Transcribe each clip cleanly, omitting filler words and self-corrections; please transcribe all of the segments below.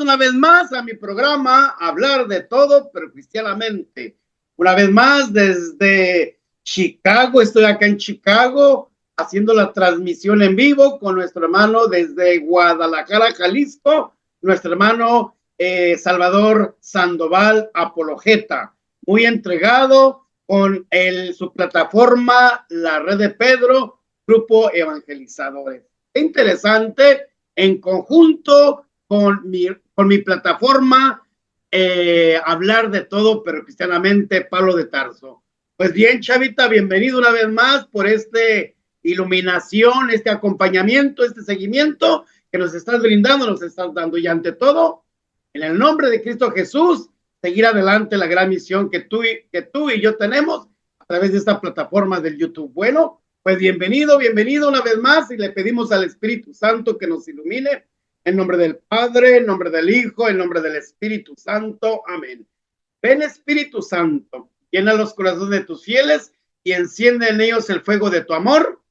una vez más a mi programa Hablar de Todo, pero cristianamente. Una vez más desde Chicago, estoy acá en Chicago haciendo la transmisión en vivo con nuestro hermano desde Guadalajara, Jalisco, nuestro hermano Salvador Sandoval Apologeta, muy entregado con su plataforma, la Red de Pedro, Grupo Evangelizadores. Qué interesante, en conjunto con mi plataforma, Hablar de Todo, pero cristianamente, Pablo de Tarso. Pues bien, Chavita, bienvenido una vez más por iluminación, este acompañamiento, este seguimiento que nos estás brindando, nos estás dando. Y ante todo, en el nombre de Cristo Jesús, seguir adelante la gran misión que tú y yo tenemos a través de esta plataforma del YouTube. Bueno, pues bienvenido una vez más y le pedimos al Espíritu Santo que nos ilumine. En nombre del Padre, en nombre del Hijo, en nombre del Espíritu Santo. Amén. Ven, Espíritu Santo, llena los corazones de tus fieles y enciende en ellos el fuego de tu amor.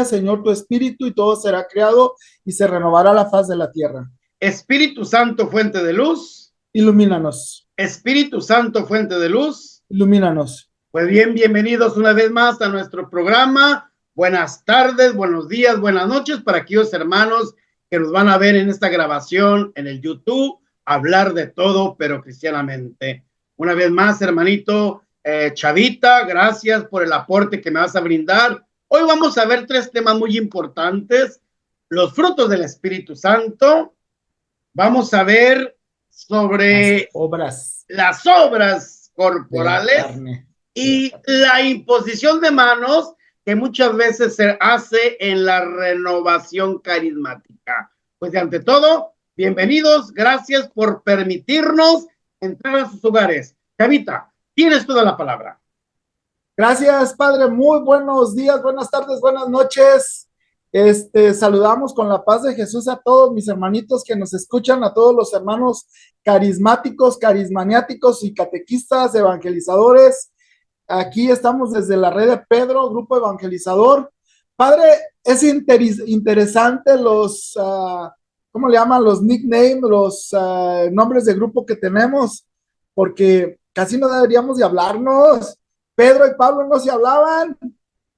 Señor, tu espíritu y todo será creado y se renovará la faz de la tierra. Espíritu Santo, fuente de luz, ilumínanos. Espíritu Santo, fuente de luz, ilumínanos. Pues bien, bienvenidos una vez más a nuestro programa. Buenas tardes, buenos días, buenas noches para aquellos hermanos que nos van a ver en esta grabación en el YouTube, Hablar de Todo, pero cristianamente. Una vez más, hermanito Chavita, gracias por el aporte que me vas a brindar. Hoy vamos a ver 3 temas muy importantes: los frutos del Espíritu Santo. Vamos a ver sobre las obras corporales y la imposición de manos que muchas veces se hace en la renovación carismática. Pues de ante todo, bienvenidos, gracias por permitirnos entrar a sus hogares. Chavita, tienes toda la palabra. Gracias, Padre, muy buenos días, buenas tardes, buenas noches. Saludamos con la paz de Jesús a todos mis hermanitos que nos escuchan, a todos los hermanos carismáticos, carismaniáticos y catequistas, evangelizadores. Aquí estamos desde la Red de Pedro, Grupo Evangelizador. Padre, es interesante los, ¿cómo le llaman? Los nicknames, los nombres de grupo que tenemos, porque casi no deberíamos de hablarnos. Pedro y Pablo no se hablaban.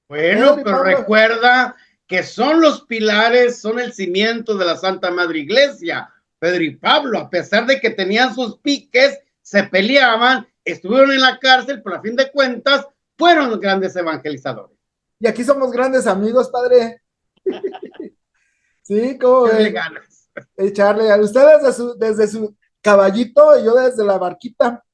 Bueno, pero recuerda que son los pilares, son el cimiento de la Santa Madre Iglesia. Pedro y Pablo, a pesar de que tenían sus piques, se peleaban, estuvieron en la cárcel, pero a fin de cuentas fueron los grandes evangelizadores. Y aquí somos grandes amigos, Padre. Sí, ¿cómo ven? Echarle a ustedes desde su caballito y yo desde la barquita.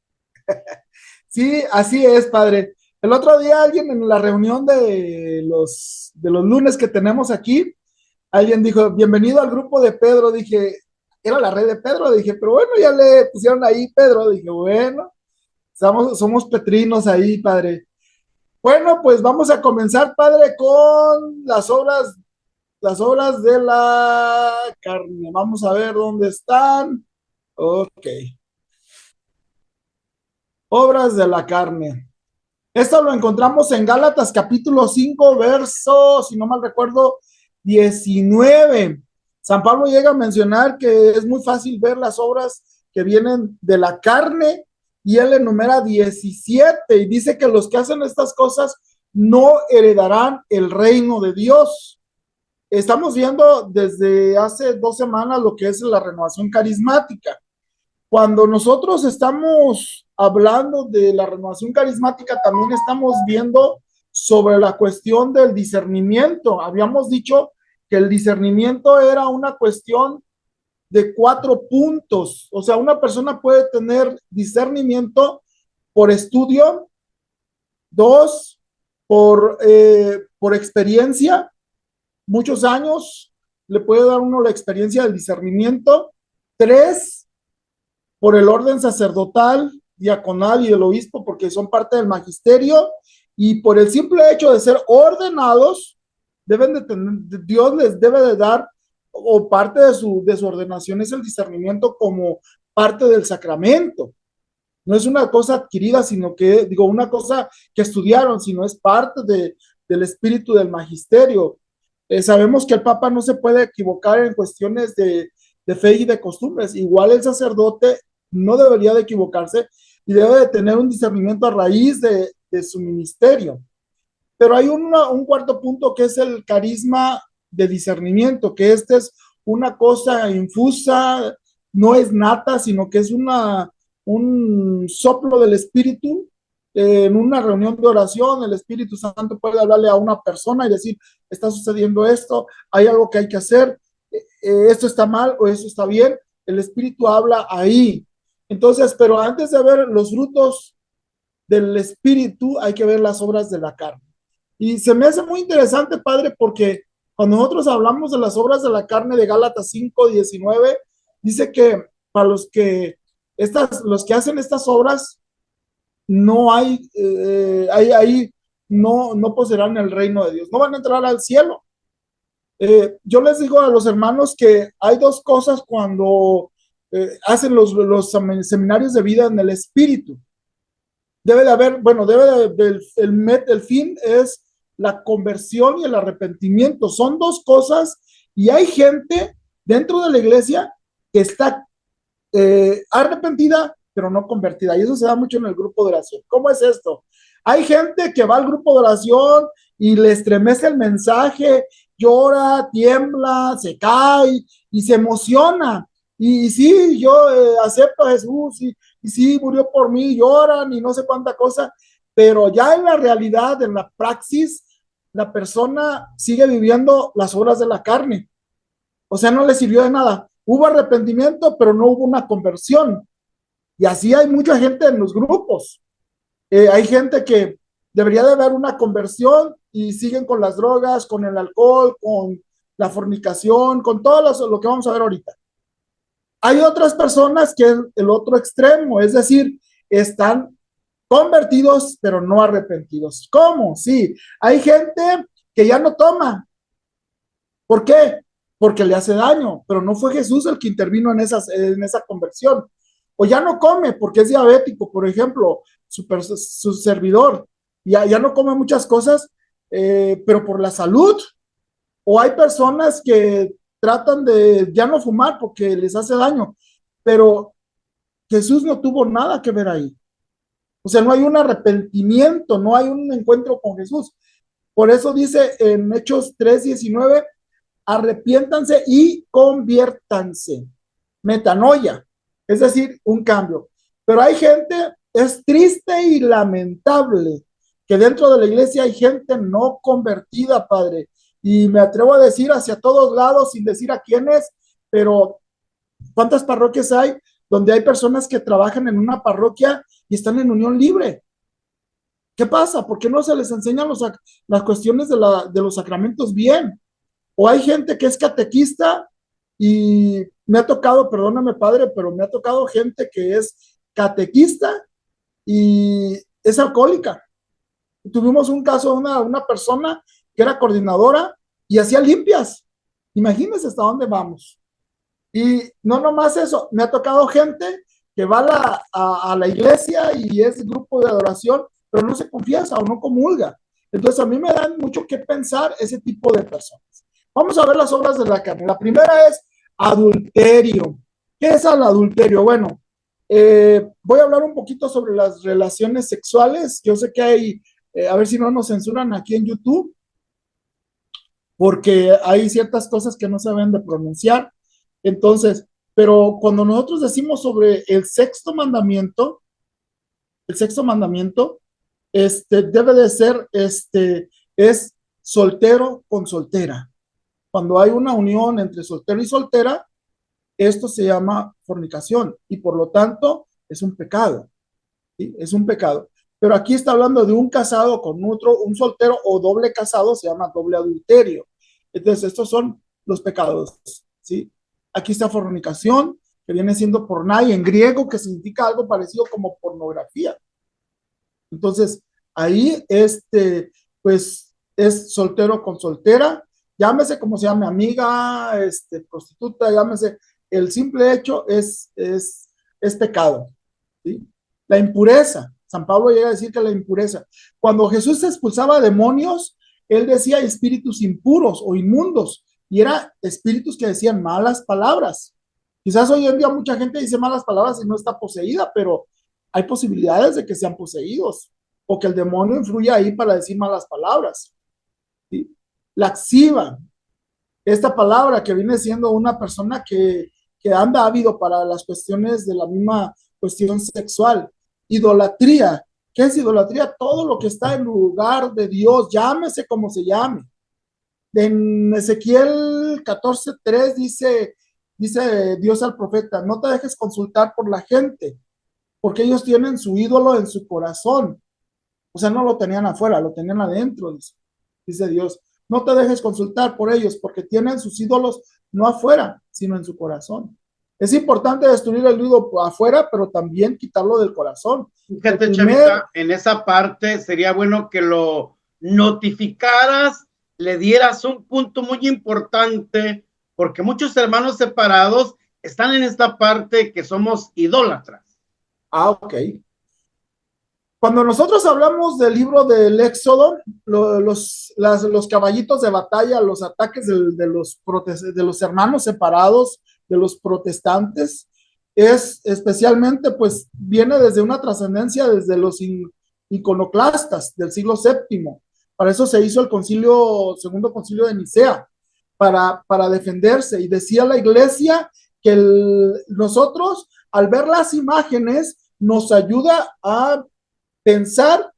Sí, así es, Padre. El otro día alguien en la reunión de los lunes que tenemos aquí, alguien dijo, bienvenido al grupo de Pedro. Dije, era la Red de Pedro. Dije, pero bueno, ya le pusieron ahí Pedro. Dije, bueno, somos petrinos ahí, Padre. Bueno, pues vamos a comenzar, Padre, con las obras de la carne. Vamos a ver dónde están. Ok. Obras de la carne. Esto lo encontramos en Gálatas capítulo 5, verso, si no mal recuerdo, 19. San Pablo llega a mencionar que es muy fácil ver las obras que vienen de la carne y él enumera 17 y dice que los que hacen estas cosas no heredarán el reino de Dios. Estamos viendo desde hace 2 semanas lo que es la renovación carismática. Cuando nosotros estamos hablando de la renovación carismática, también estamos viendo sobre la cuestión del discernimiento. Habíamos dicho que el discernimiento era una cuestión de 4 puntos. O sea, una persona puede tener discernimiento por estudio, 2, por experiencia, muchos años le puede dar uno la experiencia del discernimiento, 3, por el orden sacerdotal, diaconal y del obispo, porque son parte del magisterio, y por el simple hecho de ser ordenados, deben de tener, Dios les debe de dar, o parte de su ordenación es el discernimiento como parte del sacramento. No es una cosa adquirida, sino que, una cosa que estudiaron, sino es parte del espíritu del magisterio. Sabemos que el Papa no se puede equivocar en cuestiones de fe y de costumbres. Igual el sacerdote no debería de equivocarse y debe de tener un discernimiento a raíz de su ministerio. Pero hay un cuarto punto que es el carisma de discernimiento, que este es una cosa infusa, no es nata, sino que es un soplo del Espíritu. En una reunión de oración, el Espíritu Santo puede hablarle a una persona y decir, está sucediendo esto, hay algo que hay que hacer, esto está mal o esto está bien. El Espíritu habla ahí. Entonces, pero antes de ver los frutos del Espíritu, hay que ver las obras de la carne. Y se me hace muy interesante, padre, porque cuando nosotros hablamos de las obras de la carne de Gálatas 5:19, dice que para los que hacen estas obras, no ahí no poseerán el reino de Dios, no van a entrar al cielo. Yo les digo a los hermanos que hay dos cosas cuando hacen los seminarios de vida en el Espíritu. Debe de haber, bueno, el fin es la conversión y el arrepentimiento. Son dos cosas y hay gente dentro de la iglesia que está arrepentida, pero no convertida. Y eso se da mucho en el grupo de oración. ¿Cómo es esto? Hay gente que va al grupo de oración y le estremece el mensaje, llora, tiembla, se cae y se emociona. Y sí, yo acepto a Jesús y sí, murió por mí, lloran y no sé cuánta cosa, pero ya en la realidad, en la praxis, la persona sigue viviendo las obras de la carne. O sea, no le sirvió de nada. Hubo arrepentimiento, pero no hubo una conversión. Y así hay mucha gente en los grupos. Hay gente que debería de haber una conversión y siguen con las drogas, con el alcohol, con la fornicación, con todo lo que vamos a ver ahorita. Hay otras personas que es el otro extremo, es decir, están convertidos, pero no arrepentidos. ¿Cómo? Sí, hay gente que ya no toma. ¿Por qué? Porque le hace daño, pero no fue Jesús el que intervino en esa conversión. O ya no come porque es diabético, por ejemplo, su servidor, ya no come muchas cosas, pero por la salud. O hay personas que tratan de ya no fumar porque les hace daño, pero Jesús no tuvo nada que ver ahí. O sea, no hay un arrepentimiento, no hay un encuentro con Jesús. Por eso dice en Hechos 3:19, arrepiéntanse y conviértanse. Metanoia, es decir, un cambio. Pero hay gente, es triste y lamentable que dentro de la iglesia hay gente no convertida, padre. Y me atrevo a decir hacia todos lados, sin decir a quiénes, pero ¿cuántas parroquias hay donde hay personas que trabajan en una parroquia y están en unión libre? ¿Qué pasa? ¿Por qué no se les enseñan las cuestiones de los sacramentos bien? O hay gente que es catequista y me ha tocado, perdóname padre, pero me ha tocado gente que es catequista y es alcohólica. Tuvimos un caso de una persona que era coordinadora y hacía limpias. Imagínense hasta dónde vamos. Y no nomás eso, me ha tocado gente que va a la iglesia y es grupo de adoración, pero no se confiesa o no comulga. Entonces a mí me dan mucho que pensar ese tipo de personas. Vamos a ver las obras de la carne. La primera es adulterio. ¿Qué es el adulterio? Bueno, voy a hablar un poquito sobre las relaciones sexuales. Yo sé que hay, a ver si no nos censuran aquí en YouTube, porque hay ciertas cosas que no se deben de pronunciar. Entonces, pero cuando nosotros decimos sobre el sexto mandamiento, debe de ser, es soltero con soltera. Cuando hay una unión entre soltero y soltera, esto se llama fornicación y por lo tanto es un pecado, ¿sí? Es un pecado. Pero aquí está hablando de un casado con otro, un soltero o doble casado, se llama doble adulterio. Entonces, estos son los pecados, ¿sí? Aquí está fornicación, que viene siendo pornai en griego, que significa algo parecido como pornografía. Entonces, ahí, pues, es soltero con soltera, llámese como se llame, amiga, prostituta, llámese, el simple hecho es pecado, ¿sí? La impureza, San Pablo llega a decir que la impureza, cuando Jesús expulsaba demonios, él decía espíritus impuros o inmundos, y eran espíritus que decían malas palabras. Quizás hoy en día mucha gente dice malas palabras y no está poseída, pero hay posibilidades de que sean poseídos o que el demonio influya ahí para decir malas palabras. ¿Sí? Laxiva, esta palabra que viene siendo una persona que anda ávido para las cuestiones de la misma cuestión sexual. Idolatría, ¿qué es idolatría? Todo lo que está en lugar de Dios, llámese como se llame. En Ezequiel 14:3 dice Dios al profeta, no te dejes consultar por la gente, porque ellos tienen su ídolo en su corazón. O sea, no lo tenían afuera, lo tenían adentro, dice Dios. No te dejes consultar por ellos, porque tienen sus ídolos no afuera, sino en su corazón. Es importante destruir el ídolo afuera, pero también quitarlo del corazón. Fíjate, Chavita, en esa parte sería bueno que lo notificaras, le dieras un punto muy importante, porque muchos hermanos separados están en esta parte que somos idólatras. Ok. Cuando nosotros hablamos del libro del Éxodo, los caballitos de batalla, los ataques de los hermanos separados, de los protestantes, es especialmente, pues, viene desde una trascendencia desde los iconoclastas del siglo VII. Para eso se hizo el segundo concilio de Nicea, para defenderse. Y decía la iglesia que nosotros, al ver las imágenes, nos ayuda a pensar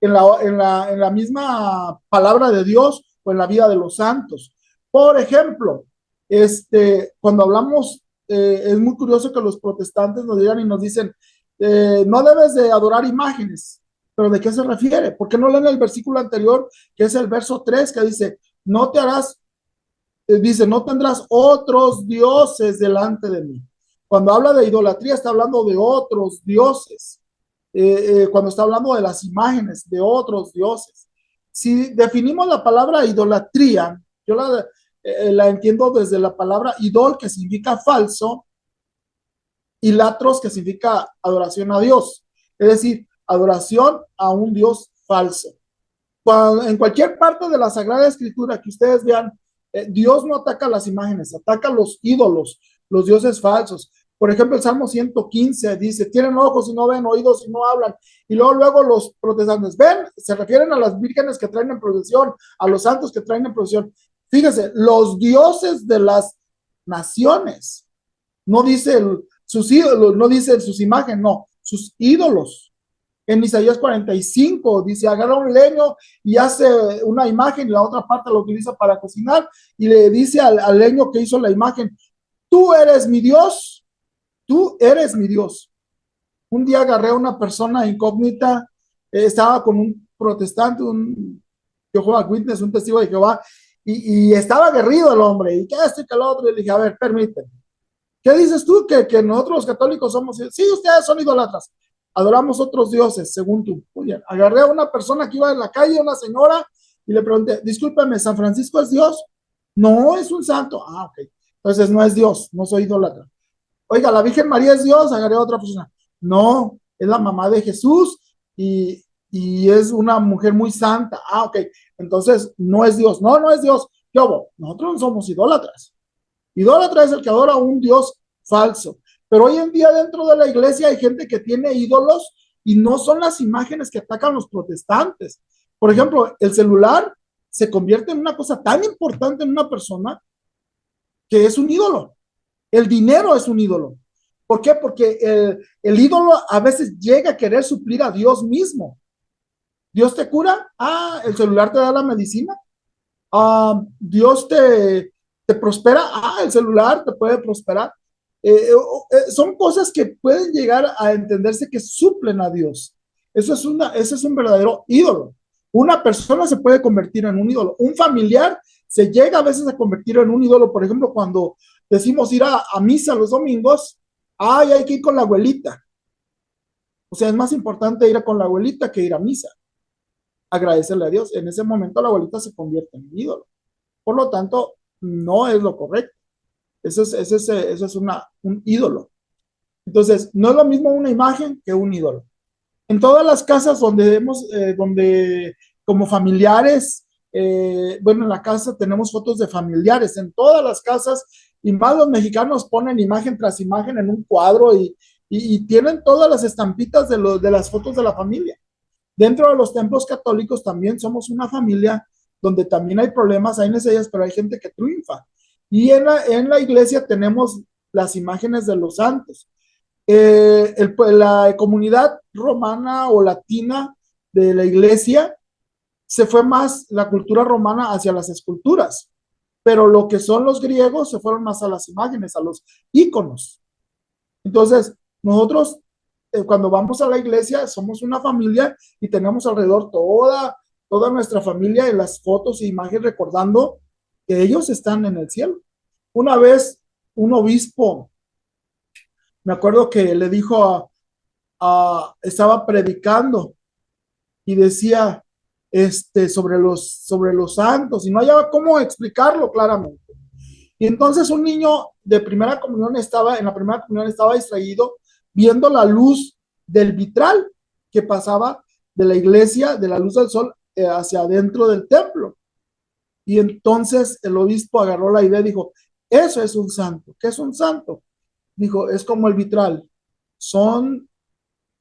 en la misma palabra de Dios o en la vida de los santos. Por ejemplo, cuando hablamos, es muy curioso que los protestantes nos digan y nos dicen, no debes de adorar imágenes, pero ¿de qué se refiere? ¿Por qué no leen el versículo anterior, que es el verso 3, que dice, no tendrás otros dioses delante de mí? Cuando habla de idolatría, está hablando de otros dioses. Cuando está hablando de las imágenes de otros dioses. Si definimos la palabra idolatría, yo la entiendo desde la palabra idol, que significa falso, y latros, que significa adoración a Dios. Es decir, adoración a un Dios falso. En cualquier parte de la Sagrada Escritura que ustedes vean, Dios no ataca las imágenes, ataca los ídolos, los dioses falsos. Por ejemplo, el Salmo 115 dice, tienen ojos y no ven, oídos y no hablan. Y luego los protestantes, ven, se refieren a las vírgenes que traen en procesión, a los santos que traen en procesión. Fíjense, los dioses de las naciones, no dice sus ídolos, no dice sus imágenes, no, sus ídolos. En Isaías 45 dice, agarra un leño y hace una imagen y la otra parte lo utiliza para cocinar y le dice al leño que hizo la imagen, tú eres mi Dios. Tú eres mi Dios. Un día agarré a una persona incógnita, estaba con un protestante, un Jehová Witness, un testigo de Jehová, y estaba aguerrido el hombre, y que esto y que lo otro, y le dije, a ver, permíteme, ¿qué dices tú? Que nosotros los católicos somos, sí, ustedes son idolatras, adoramos otros dioses, según tú. Muy bien, agarré a una persona que iba en la calle, una señora, y le pregunté, discúlpeme, ¿San Francisco es Dios? No, es un santo. Ah, ok, entonces no es Dios, no soy idólatra. Oiga, ¿la Virgen María es Dios? Agarré a otra persona. No, es la mamá de Jesús y es una mujer muy santa. Ah, ok. Entonces, no es Dios. No, no es Dios. ¿Qué hubo? Nosotros no somos idólatras. Idólatra es el que adora a un Dios falso. Pero hoy en día dentro de la iglesia hay gente que tiene ídolos y no son las imágenes que atacan los protestantes. Por ejemplo, el celular se convierte en una cosa tan importante en una persona que es un ídolo. El dinero es un ídolo. ¿Por qué? Porque el ídolo a veces llega a querer suplir a Dios mismo. Dios te cura, el celular te da la medicina. Dios te prospera, el celular te puede prosperar. Son cosas que pueden llegar a entenderse que suplen a Dios. Eso es un verdadero ídolo. Una persona se puede convertir en un ídolo. Un familiar se llega a veces a convertir en un ídolo. Por ejemplo, cuando decimos ir a misa los domingos, hay que ir con la abuelita. O sea, es más importante ir con la abuelita que ir a misa. Agradecerle a Dios. En ese momento la abuelita se convierte en ídolo. Por lo tanto, no es lo correcto. Eso es un ídolo. Entonces, no es lo mismo una imagen que un ídolo. En todas las casas donde como familiares, bueno, en la casa tenemos fotos de familiares, en todas las casas, y más los mexicanos ponen imagen tras imagen en un cuadro y tienen todas las estampitas de las fotos de la familia. Dentro de los templos católicos también somos una familia donde también hay problemas, hay necesidades, pero hay gente que triunfa. Y en la iglesia tenemos las imágenes de los santos. La comunidad romana o latina de la iglesia se fue más la cultura romana hacia las esculturas, pero lo que son los griegos se fueron más a las imágenes, a los íconos. Entonces, nosotros cuando vamos a la iglesia somos una familia y tenemos alrededor toda nuestra familia en las fotos e imágenes recordando que ellos están en el cielo. Una vez un obispo, me acuerdo que le dijo estaba predicando y decía sobre los santos y no hallaba cómo explicarlo claramente. Y entonces un niño de primera comunión en la primera comunión estaba distraído viendo la luz del vitral que pasaba de la iglesia, de la luz del sol, hacia adentro del templo. Y entonces el obispo agarró la idea y dijo, eso es un santo. ¿Qué es un santo? Dijo, es como el vitral. Son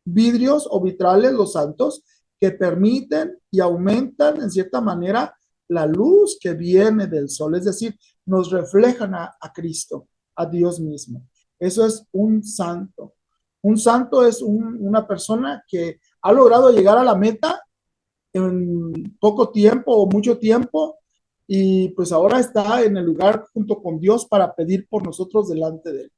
vidrios o vitrales los santos que permiten y aumentan en cierta manera la luz que viene del sol, es decir, nos reflejan a Cristo, a Dios mismo. Eso es un santo. Un santo es una persona que ha logrado llegar a la meta en poco tiempo o mucho tiempo y pues ahora está en el lugar junto con Dios para pedir por nosotros delante de él.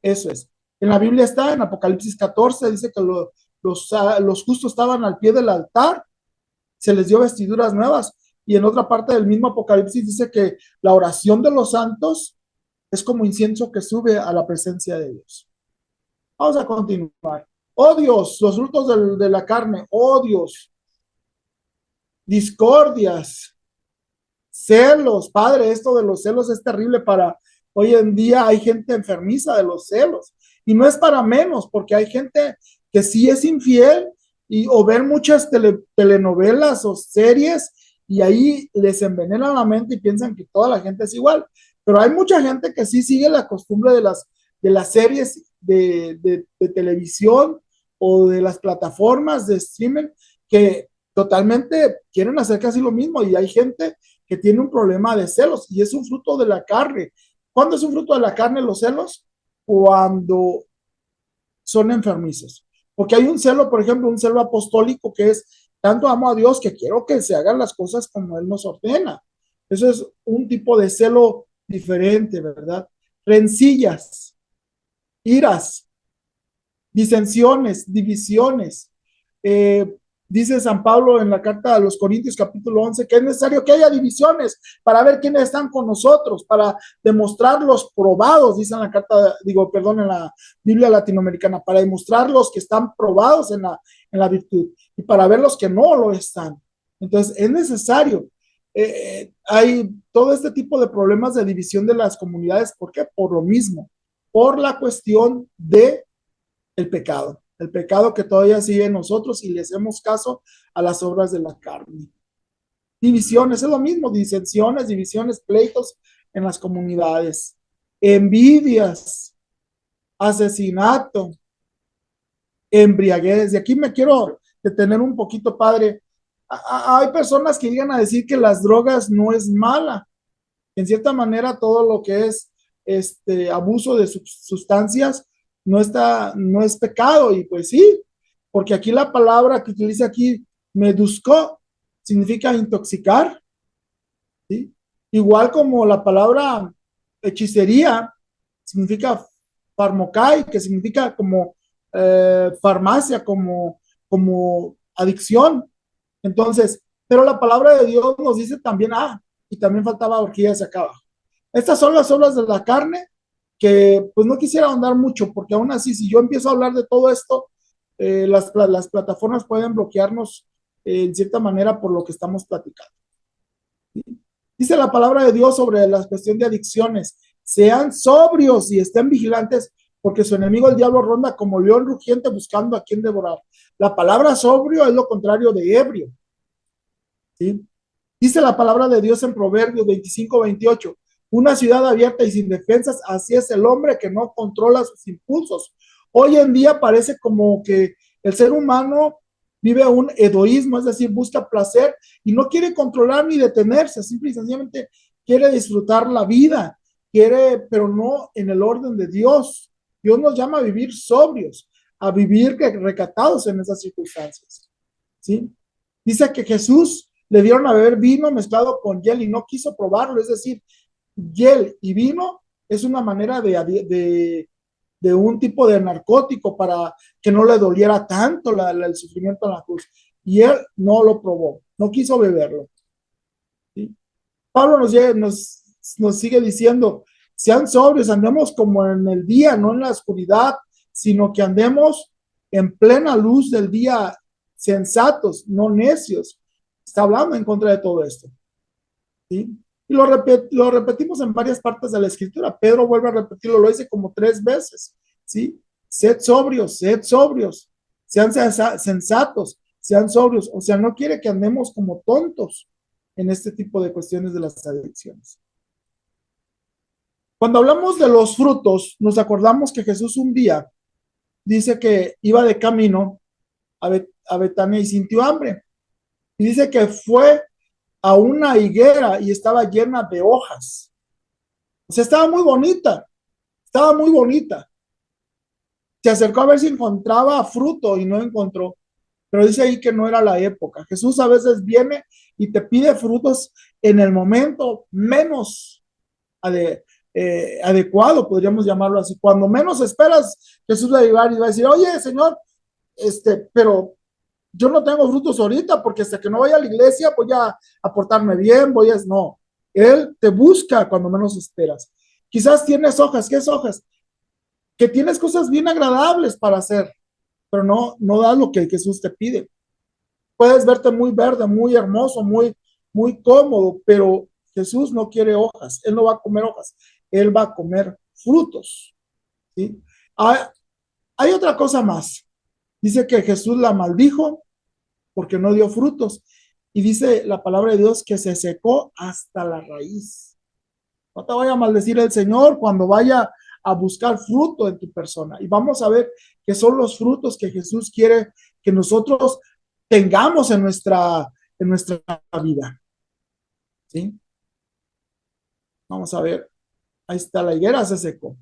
Eso es. En la Biblia está, en Apocalipsis 14, dice que los justos estaban al pie del altar, se les dio vestiduras nuevas. Y en otra parte del mismo Apocalipsis dice que la oración de los santos es como incienso que sube a la presencia de Dios. Vamos a continuar. Odios, los frutos de la carne, odios, discordias, celos. Padre, esto de los celos es terrible para hoy en día. Hay gente enfermiza de los celos y no es para menos, porque hay gente que sí es infiel o ver muchas telenovelas o series y ahí les envenenan la mente y piensan que toda la gente es igual. Pero hay mucha gente que sí sigue la costumbre de las series de televisión o de las plataformas de streaming que totalmente quieren hacer casi lo mismo y hay gente que tiene un problema de celos y es un fruto de la carne. ¿Cuándo es un fruto de la carne los celos? Cuando son enfermizos. Porque hay un celo, por ejemplo, un celo apostólico que es tanto amo a Dios que quiero que se hagan las cosas como Él nos ordena. Eso es un tipo de celo diferente, ¿verdad? Rencillas, iras, disensiones, divisiones. Dice San Pablo en la carta a los Corintios capítulo 11 que es necesario que haya divisiones para ver quiénes están con nosotros, para demostrar los probados, dice en la carta, en la Biblia latinoamericana, para demostrar los que están probados en la virtud y para ver los que no lo están. Entonces es necesario. Hay todo este tipo de problemas de división de las comunidades. ¿Por qué? Por lo mismo, por la cuestión de el pecado que todavía sigue en nosotros y le hacemos caso a las obras de la carne. Divisiones, es lo mismo, disensiones, divisiones, pleitos en las comunidades, envidias, asesinato, embriaguez. Y aquí me quiero detener un poquito, padre. Hay personas que llegan a decir que las drogas no es mala. En cierta manera, todo lo que es abuso de sustancias no es pecado, y pues sí, porque aquí la palabra que utiliza aquí, meduscó, significa intoxicar, ¿sí? Igual como la palabra hechicería significa farmacai, que significa como farmacia, como adicción. Entonces, pero la palabra de Dios nos dice también, y también faltaba orgías acá abajo. Estas son las obras de la carne que pues no quisiera ahondar mucho, porque aún así, si yo empiezo a hablar de todo esto, las plataformas pueden bloquearnos en cierta manera por lo que estamos platicando. ¿Sí? Dice la palabra de Dios sobre la cuestión de adicciones, sean sobrios y estén vigilantes, porque su enemigo el diablo ronda como león rugiente buscando a quien devorar. La palabra sobrio es lo contrario de ebrio, ¿sí? Dice la palabra de Dios en Proverbios 25-28, una ciudad abierta y sin defensas, así es el hombre que no controla sus impulsos. Hoy en día parece como que el ser humano vive un egoísmo, es decir, busca placer y no quiere controlar ni detenerse, simple y sencillamente quiere disfrutar la vida, quiere, pero no en el orden de Dios. Dios nos llama a vivir sobrios, a vivir recatados en esas circunstancias, ¿sí? Dice que Jesús le dieron a beber vino mezclado con hiel y no quiso probarlo, es decir, hiel y vino es una manera de un tipo de narcótico para que no le doliera tanto el sufrimiento en la cruz. Y él no lo probó, no quiso beberlo, ¿sí? Pablo nos sigue diciendo, sean sobrios, andemos como en el día, no en la oscuridad, sino que andemos en plena luz del día, sensatos, no necios. Está hablando en contra de todo esto, ¿sí? Y lo repetimos en varias partes de la escritura. Pedro vuelve a repetirlo, lo dice como 3 veces, ¿sí? Sed sobrios, sean sensatos, sean sobrios. O sea, no quiere que andemos como tontos en este tipo de cuestiones de las adicciones. Cuando hablamos de los frutos, nos acordamos que Jesús un día dice que iba de camino a Betania y sintió hambre. Y dice que fue a una higuera y estaba llena de hojas. O sea, estaba muy bonita, estaba muy bonita. Se acercó a ver si encontraba fruto y no encontró, pero dice ahí que no era la época. Jesús a veces viene y te pide frutos en el momento menos adecuado, podríamos llamarlo así. Cuando menos esperas, Jesús va a llegar y va a decir, oye, Señor, pero yo no tengo frutos ahorita porque hasta que no vaya a la iglesia voy a portarme bien, no. Él te busca cuando menos esperas. Quizás tienes hojas, ¿qué es hojas? Que tienes cosas bien agradables para hacer, pero no das lo que Jesús te pide. Puedes verte muy verde, muy hermoso, muy cómodo, pero Jesús no quiere hojas, Él no va a comer hojas, Él va a comer frutos, ¿sí? Hay otra cosa más. Dice que Jesús la maldijo porque no dio frutos. Y dice la palabra de Dios que se secó hasta la raíz. No te vaya a maldecir el Señor cuando vaya a buscar fruto en tu persona. Y vamos a ver qué son los frutos que Jesús quiere que nosotros tengamos en nuestra vida, ¿sí? Vamos a ver. Ahí está, la higuera se secó.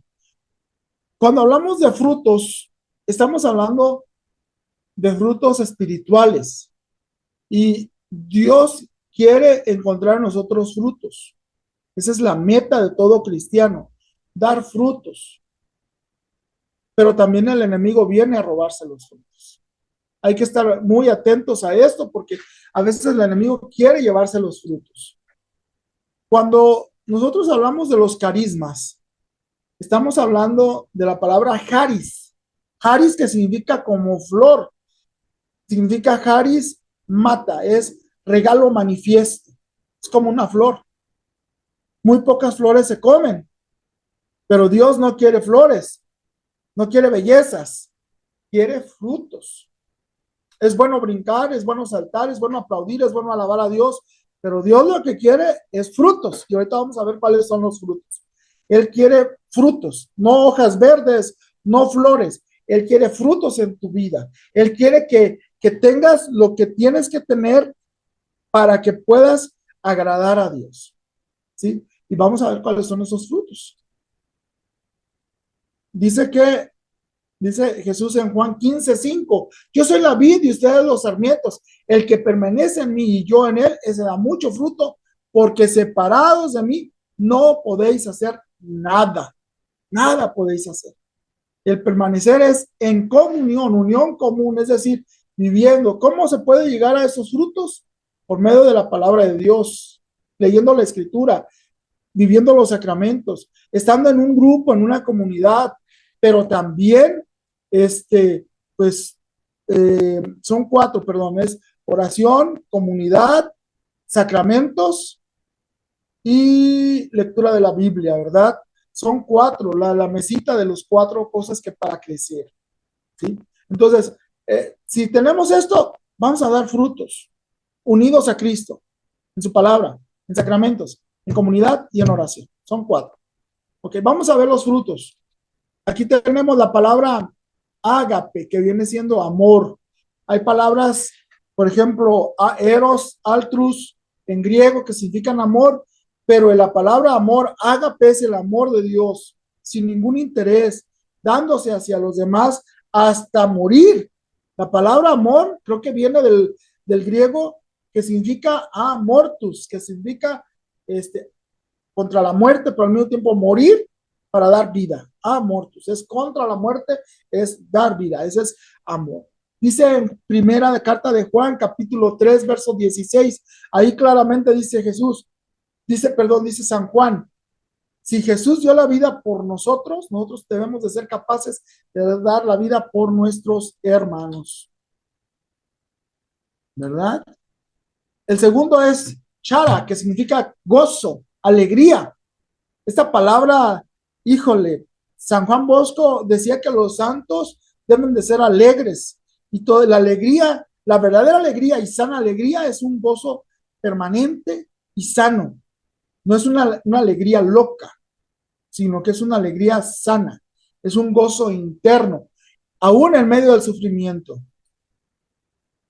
Cuando hablamos de frutos, estamos hablando de frutos espirituales. Y Dios quiere encontrar en nosotros frutos. Esa es la meta de todo cristiano, dar frutos. Pero también el enemigo viene a robarse los frutos. Hay que estar muy atentos a esto porque a veces el enemigo quiere llevarse los frutos. Cuando nosotros hablamos de los carismas, estamos hablando de la palabra charis. Charis, que significa como flor, significa charis mata, es regalo manifiesto, es como una flor. Muy pocas flores se comen, pero Dios no quiere flores, no quiere bellezas, quiere frutos. Es bueno brincar, es bueno saltar, es bueno aplaudir, es bueno alabar a Dios, pero Dios lo que quiere es frutos. Y ahorita vamos a ver cuáles son los frutos. Él quiere frutos, no hojas verdes, no flores. Él quiere frutos en tu vida. Él quiere que tengas lo que tienes que tener para que puedas agradar a Dios, ¿sí? Y vamos a ver cuáles son esos frutos. Dice Jesús en Juan 15:5, yo soy la vid y ustedes los sarmientos. El que permanece en mí y yo en él, ese da mucho fruto, porque separados de mí no podéis hacer nada. Nada podéis hacer. El permanecer es en comunión, unión común, es decir, viviendo. ¿Cómo se puede llegar a esos frutos? Por medio de la palabra de Dios, leyendo la escritura, viviendo los sacramentos, estando en un grupo, en una comunidad, pero también, pues, son 4, perdón, es oración, comunidad, sacramentos y lectura de la Biblia, ¿verdad? Son 4, la mesita de los 4 cosas que para crecer, ¿sí? Entonces, si tenemos esto, vamos a dar frutos, unidos a Cristo. en su palabra, en sacramentos, en comunidad y en oración. Son 4. Ok, vamos a ver los frutos. Aquí tenemos la palabra ágape, que viene siendo amor. Hay palabras, por ejemplo, eros, altrus, en griego, que significan amor, pero en la palabra amor, ágape es el amor de Dios, sin ningún interés, dándose hacia los demás hasta morir. La palabra amor creo que viene del griego, que significa amortus, que significa contra la muerte, pero al mismo tiempo morir para dar vida. Amortus es contra la muerte, es dar vida. Ese es amor. Dice en primera carta de Juan, capítulo 3, verso 16. Ahí claramente dice dice San Juan, si Jesús dio la vida por nosotros, nosotros debemos de ser capaces de dar la vida por nuestros hermanos. ¿Verdad? El segundo es chara, que significa gozo, alegría. Esta palabra, híjole, San Juan Bosco decía que los santos deben de ser alegres, y toda la alegría, la verdadera alegría y sana alegría es un gozo permanente y sano. No es una alegría loca, sino que es una alegría sana, es un gozo interno, aún en medio del sufrimiento.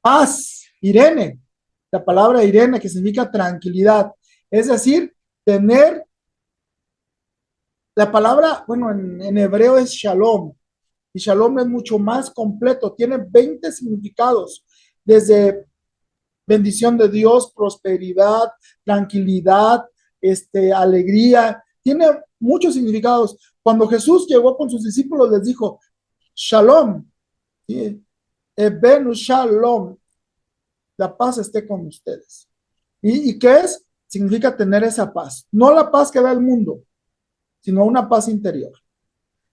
Paz, Irene, la palabra Irene, que significa tranquilidad, es decir, tener. La palabra, bueno, en hebreo es shalom, y shalom es mucho más completo, tiene 20 significados, desde bendición de Dios, prosperidad, tranquilidad, alegría, tiene muchos significados. Cuando Jesús llegó con sus discípulos, les dijo, shalom, ¿sí? Ebenu shalom, la paz esté con ustedes. ¿Y qué es? Significa tener esa paz, no la paz que da el mundo, sino una paz interior.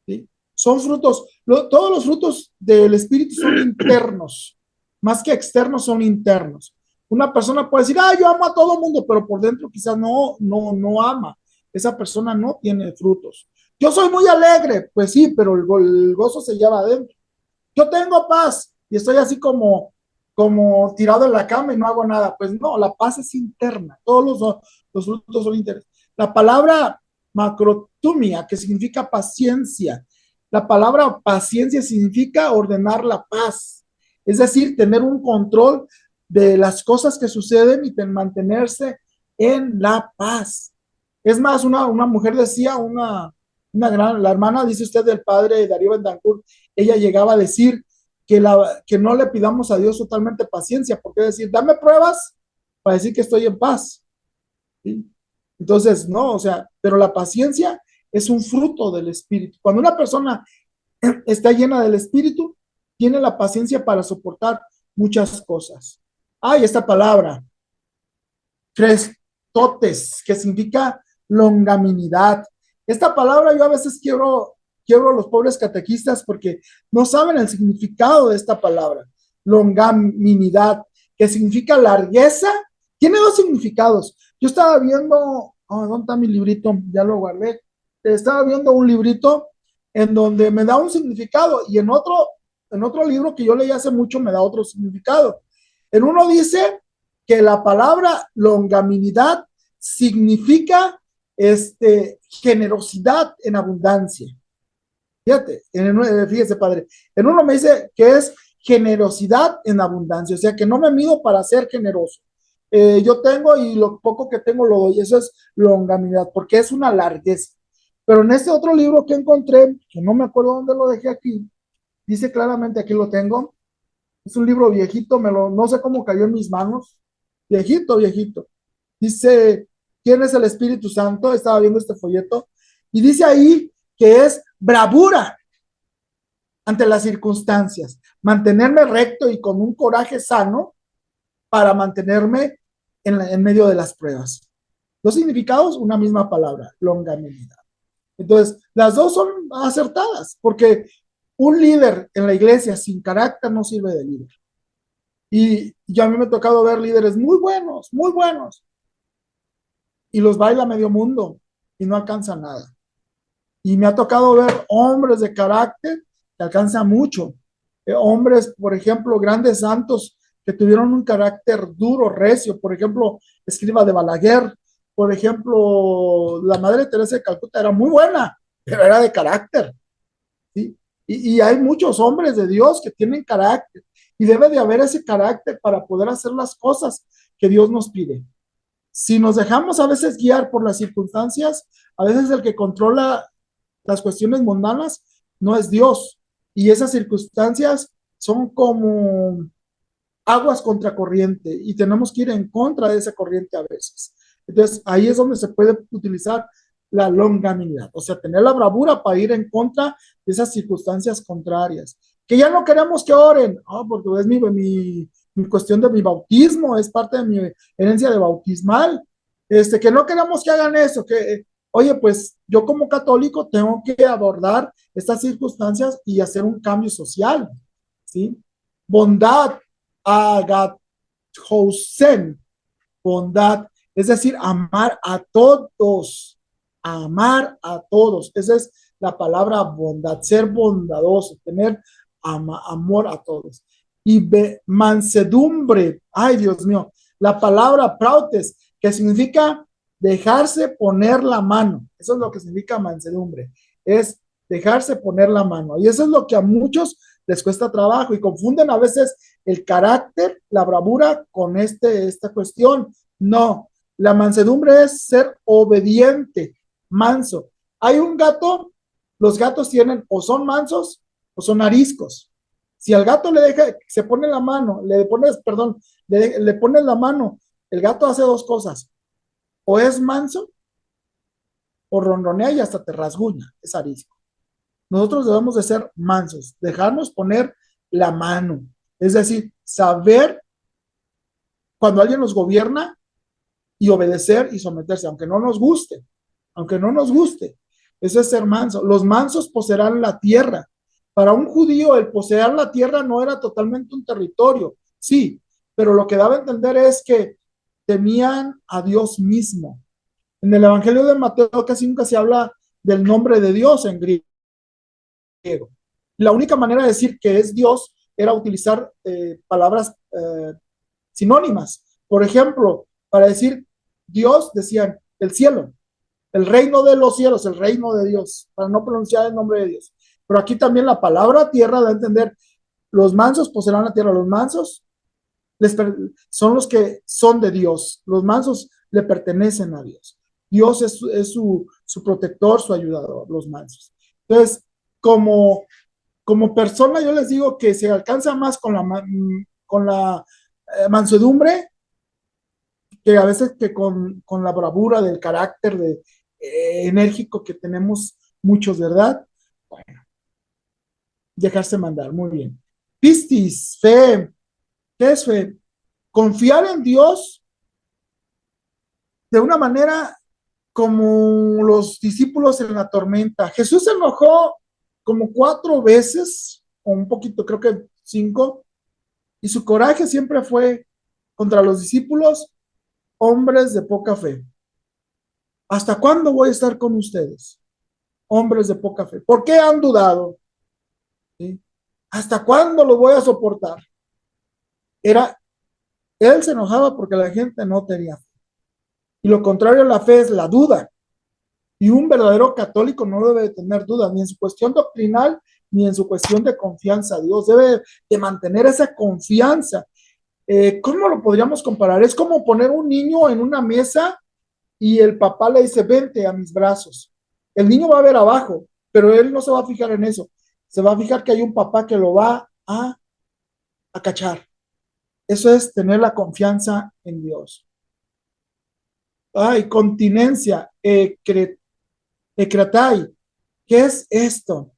¿Sí? Son frutos, todos los frutos del Espíritu son internos, más que externos, son internos. Una persona puede decir, yo amo a todo el mundo, pero por dentro quizás no ama. Esa persona no tiene frutos. Yo soy muy alegre, pues sí, pero el gozo se lleva adentro. Yo tengo paz y estoy así como tirado en la cama y no hago nada. Pues no, la paz es interna. Todos los frutos son internos. La palabra macrotumia, que significa paciencia. La palabra paciencia significa ordenar la paz, es decir, tener un control de las cosas que suceden y mantenerse en la paz. Es más, una mujer decía, la hermana, dice usted, del padre Darío Bendancourt, ella llegaba a decir que no le pidamos a Dios totalmente paciencia, porque decir, dame pruebas para decir que estoy en paz. ¿Sí? Entonces, no, o sea, pero la paciencia es un fruto del Espíritu. Cuando una persona está llena del Espíritu, tiene la paciencia para soportar muchas cosas. Y esta palabra, crestotes, que significa longanimidad. Esta palabra yo a veces quiebro a los pobres catequistas porque no saben el significado de esta palabra. Longanimidad, que significa largueza, tiene 2 significados. Yo estaba viendo, ¿dónde está mi librito? Ya lo guardé. Estaba viendo un librito en donde me da un significado y en otro libro que yo leí hace mucho me da otro significado. En uno dice que la palabra longanimidad significa generosidad en abundancia. Fíjate, fíjese, padre. En uno me dice que es generosidad en abundancia, o sea que no me mido para ser generoso. Yo tengo y lo poco que tengo lo doy, eso es longanimidad, porque es una largueza. Pero en este otro libro que encontré, que no me acuerdo dónde lo dejé aquí, dice claramente, aquí lo tengo, es un libro viejito, no sé cómo cayó en mis manos, viejito. Dice, ¿quién es el Espíritu Santo? Estaba viendo este folleto, y dice ahí que es bravura ante las circunstancias, mantenerme recto y con un coraje sano para mantenerme en medio de las pruebas. Los significados, una misma palabra, longanimidad. Entonces, las dos son acertadas, porque un líder en la iglesia sin carácter no sirve de líder. Y ya a mí me ha tocado ver líderes muy buenos, y los baila medio mundo y no alcanza nada. Y me ha tocado ver hombres de carácter que alcanzan mucho. Hombres, por ejemplo, grandes santos que tuvieron un carácter duro, recio. Por ejemplo, Escriba de Balaguer. Por ejemplo, la Madre Teresa de Calcuta era muy buena, pero era de carácter, ¿sí? Y hay muchos hombres de Dios que tienen carácter y debe de haber ese carácter para poder hacer las cosas que Dios nos pide. Si nos dejamos a veces guiar por las circunstancias, a veces el que controla las cuestiones mundanas no es Dios. Y esas circunstancias son como aguas contracorriente y tenemos que ir en contra de esa corriente a veces. Entonces, ahí es donde se puede utilizar la longanimidad, o sea, tener la bravura para ir en contra de esas circunstancias contrarias. Que ya no queremos que oren, porque es mi cuestión de mi bautismo, es parte de mi herencia de bautismal. Que no queremos que hagan eso, que, oye, pues yo como católico tengo que abordar estas circunstancias y hacer un cambio social, ¿sí? Bondad, agathousen, bondad, es decir, amar a todos, amar a todos. Esa es la palabra bondad, ser bondadoso, tener amor a todos. Y mansedumbre, ay Dios mío, la palabra prautes, que significa dejarse poner la mano. Eso es lo que significa mansedumbre, es dejarse poner la mano. Y eso es lo que a muchos les cuesta trabajo y confunden a veces el carácter, la bravura con esta cuestión. No, la mansedumbre es ser obediente, manso. Hay un gato, los gatos tienen o son mansos o son ariscos. Si al gato le deja, se pone la mano, le pones la mano, el gato hace dos cosas, o es manso o ronronea y hasta te rasguña, es arisco. Nosotros debemos de ser mansos, dejarnos poner la mano, es decir, saber cuando alguien nos gobierna y obedecer y someterse, aunque no nos guste, aunque no nos guste. Eso es ser manso. Los mansos poseerán la tierra. Para un judío el poseer la tierra no era totalmente un territorio, sí, pero lo que daba a entender es que temían a Dios mismo. En el Evangelio de Mateo casi nunca se habla del nombre de Dios en griego. La única manera de decir que es Dios era utilizar palabras sinónimas. Por ejemplo, para decir Dios decían el cielo, el reino de los cielos, el reino de Dios, para no pronunciar el nombre de Dios. Pero aquí también la palabra tierra da a entender, los mansos poseerán la tierra, los mansos son los que son de Dios, los mansos le pertenecen a Dios. Dios es su protector, su ayudador, los mansos. Entonces, como persona, yo les digo que se alcanza más con la mansedumbre que a veces que con la bravura del carácter enérgico que tenemos muchos, ¿verdad? Bueno, dejarse mandar, muy bien. Pistis, fe. ¿Qué es fe? Confiar en Dios de una manera como los discípulos en la tormenta. Jesús se enojó como 4 veces, o un poquito, creo que 5, y su coraje siempre fue contra los discípulos, hombres de poca fe. ¿Hasta cuándo voy a estar con ustedes? Hombres de poca fe. ¿Por qué han dudado? ¿Sí? ¿Hasta cuándo lo voy a soportar? Él se enojaba porque la gente no tenía fe. Y lo contrario a la fe es la duda. Y un verdadero católico no debe tener duda, ni en su cuestión doctrinal, ni en su cuestión de confianza a Dios. Debe de mantener esa confianza. ¿Cómo lo podríamos comparar? Es como poner un niño en una mesa y el papá le dice, vente a mis brazos. El niño va a ver abajo, pero él no se va a fijar en eso. Se va a fijar que hay un papá que lo va a cachar. Eso es tener la confianza en Dios. Ay, continencia, ecratai. ¿Qué es esto?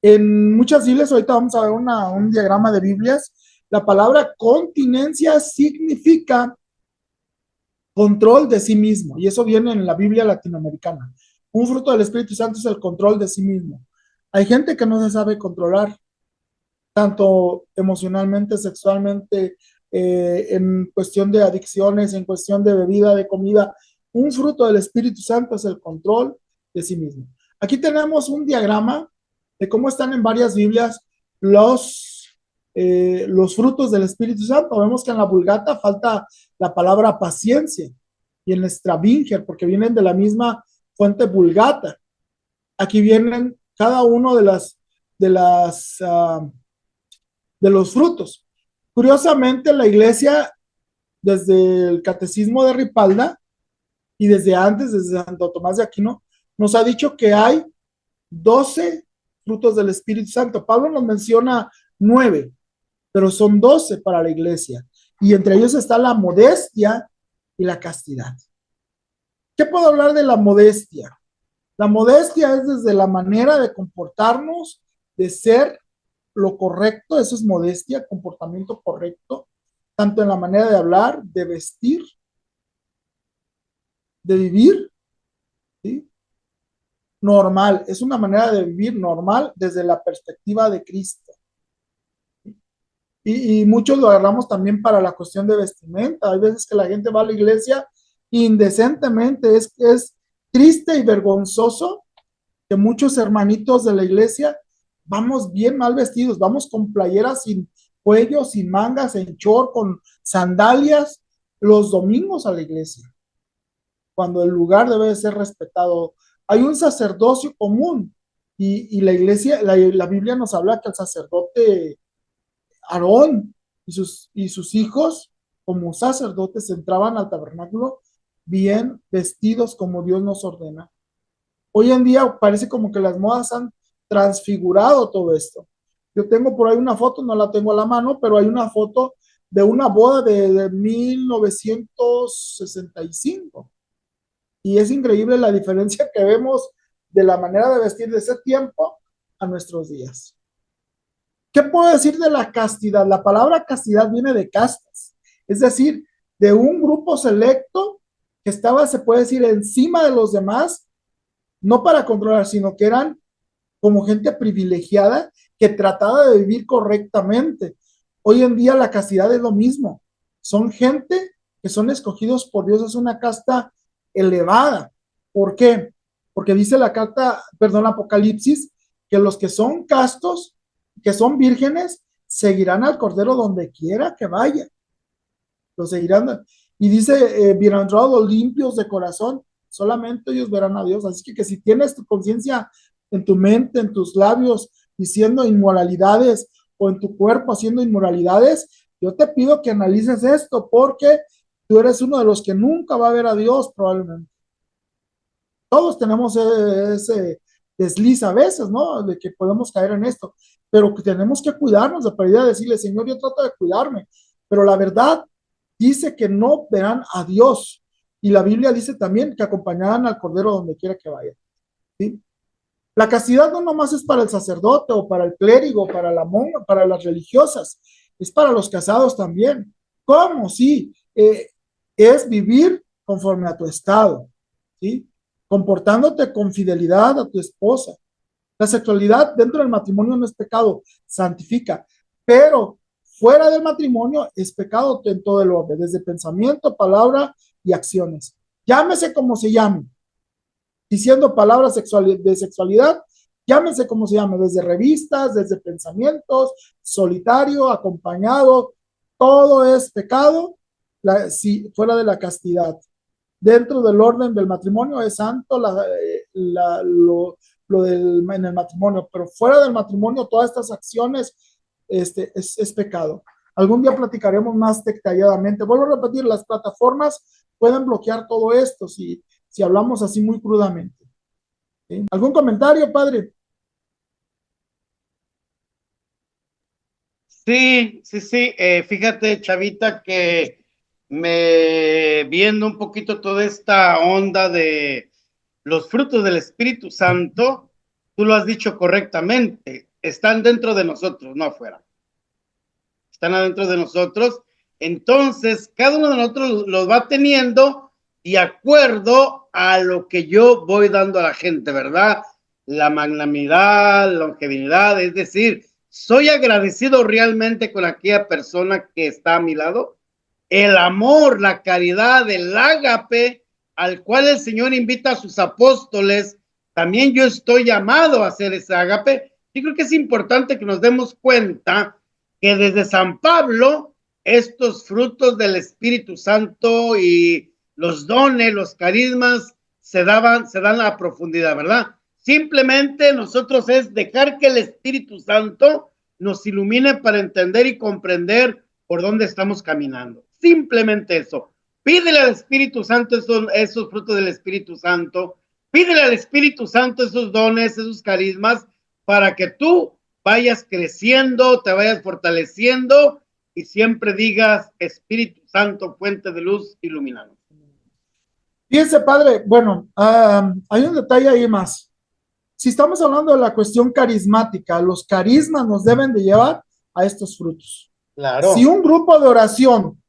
En muchas Biblias, ahorita vamos a ver un diagrama de Biblias, la palabra continencia significa control de sí mismo, y eso viene en la Biblia latinoamericana. Un fruto del Espíritu Santo es el control de sí mismo. Hay gente que no se sabe controlar, tanto emocionalmente, sexualmente, en cuestión de adicciones, en cuestión de bebida, de comida. Un fruto del Espíritu Santo es el control de sí mismo. Aquí tenemos un diagrama de cómo están en varias Biblias los los frutos del Espíritu Santo. Vemos que en la Vulgata falta la palabra paciencia y en Stravinger, porque vienen de la misma fuente Vulgata. Aquí vienen cada uno de los frutos. Curiosamente, la iglesia, desde el catecismo de Ripalda y desde antes, desde Santo Tomás de Aquino, nos ha dicho que hay 12 frutos del Espíritu Santo. Pablo nos menciona 9, pero son 12 para la iglesia. Y entre ellos está la modestia y la castidad. ¿Qué puedo hablar de la modestia? La modestia es desde la manera de comportarnos, de ser lo correcto, eso es modestia, comportamiento correcto, tanto en la manera de hablar, de vestir, de vivir, ¿sí? Normal, es una manera de vivir normal desde la perspectiva de Cristo. Y muchos lo agarramos también para la cuestión de vestimenta. Hay veces que la gente va a la iglesia indecentemente. Es triste y vergonzoso que muchos hermanitos de la iglesia vamos bien mal vestidos, vamos con playeras sin cuello, sin mangas, en short, con sandalias, los domingos a la iglesia, cuando el lugar debe de ser respetado. Hay un sacerdocio común y la iglesia, la Biblia nos habla que el sacerdote Aarón y sus hijos, como sacerdotes, entraban al tabernáculo bien vestidos como Dios nos ordena. Hoy en día parece como que las modas han transfigurado todo esto. Yo tengo por ahí una foto, no la tengo a la mano, pero hay una foto de una boda de 1965. Y es increíble la diferencia que vemos de la manera de vestir de ese tiempo a nuestros días. ¿Qué puedo decir de la castidad? La palabra castidad viene de castas, es decir, de un grupo selecto que estaba, se puede decir, encima de los demás, no para controlar, sino que eran como gente privilegiada que trataba de vivir correctamente. Hoy en día la castidad es lo mismo. Son gente que son escogidos por Dios, es una casta elevada. ¿Por qué? Porque dice la carta, perdón, Apocalipsis, que los que son castos, que son vírgenes, seguirán al Cordero donde quiera que vaya. Lo seguirán. Y dice, bienaventurados los limpios de corazón, solamente ellos verán a Dios. Así que si tienes tu conciencia en tu mente, en tus labios, diciendo inmoralidades, o en tu cuerpo haciendo inmoralidades, yo te pido que analices esto, porque tú eres uno de los que nunca va a ver a Dios probablemente. Todos tenemos ese desliz a veces, ¿no? De que podemos caer en esto, pero que tenemos que cuidarnos de pérdida, decirle, Señor, yo trato de cuidarme, pero la verdad dice que no verán a Dios. Y la Biblia dice también que acompañarán al Cordero donde quiera que vaya. ¿Sí? La castidad no nomás es para el sacerdote o para el clérigo, para la monja, para las religiosas, es para los casados también. ¿Cómo? Sí, es vivir conforme a tu estado, ¿sí? Comportándote con fidelidad a tu esposa. La sexualidad dentro del matrimonio no es pecado, santifica, pero fuera del matrimonio es pecado en todo el orden, desde pensamiento, palabra y acciones. Llámese como se llame, diciendo palabras de sexualidad, llámese como se llame, desde revistas, desde pensamientos, solitario, acompañado, todo es pecado si fuera de la castidad. Dentro del orden del matrimonio es santo lo en el matrimonio, pero fuera del matrimonio todas estas acciones es pecado. Algún día platicaremos más detalladamente. Vuelvo a repetir, las plataformas pueden bloquear todo esto si hablamos así muy crudamente. ¿Sí? ¿Algún comentario, padre? Sí, sí, sí. Fíjate, Chavita, que viendo un poquito toda esta onda de los frutos del Espíritu Santo, tú lo has dicho correctamente, están dentro de nosotros, no afuera. Están adentro de nosotros. Entonces, cada uno de nosotros los va teniendo de acuerdo a lo que yo voy dando a la gente, ¿verdad? La magnanimidad, longevidad, es decir, soy agradecido realmente con aquella persona que está a mi lado. El amor, la caridad, el ágape, al cual el Señor invita a sus apóstoles, también yo estoy llamado a hacer ese ágape. Yo creo que es importante que nos demos cuenta que desde San Pablo estos frutos del Espíritu Santo y los dones, los carismas se dan a profundidad, ¿verdad? Simplemente nosotros es dejar que el Espíritu Santo nos ilumine para entender y comprender por dónde estamos caminando. Simplemente eso. Pídele al Espíritu Santo esos frutos del Espíritu Santo. Pídele al Espíritu Santo esos dones, esos carismas, para que tú vayas creciendo, te vayas fortaleciendo y siempre digas, Espíritu Santo, fuente de luz, ilumínanos. Fíjense, padre, bueno, hay un detalle ahí más. Si estamos hablando de la cuestión carismática, los carismas nos deben de llevar a estos frutos. Claro. Si un grupo de oración,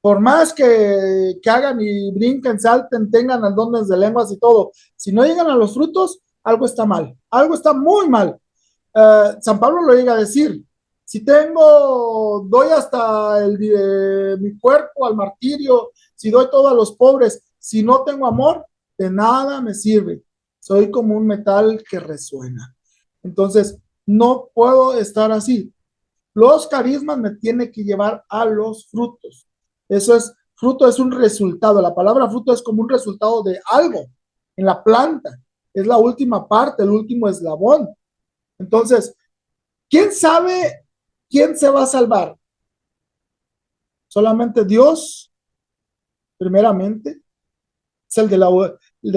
por más que hagan y brinquen, salten, tengan el dones de lenguas y todo, si no llegan a los frutos, algo está mal, algo está muy mal. San Pablo lo llega a decir, si doy hasta mi cuerpo al martirio, si doy todo a los pobres, si no tengo amor, de nada me sirve. Soy como un metal que resuena. Entonces, no puedo estar así. Los carismas me tienen que llevar a los frutos. Eso es, fruto es un resultado. La palabra fruto es como un resultado de algo en la planta. Es la última parte, el último eslabón. Entonces, ¿quién sabe quién se va a salvar? Solamente Dios, primeramente, es el de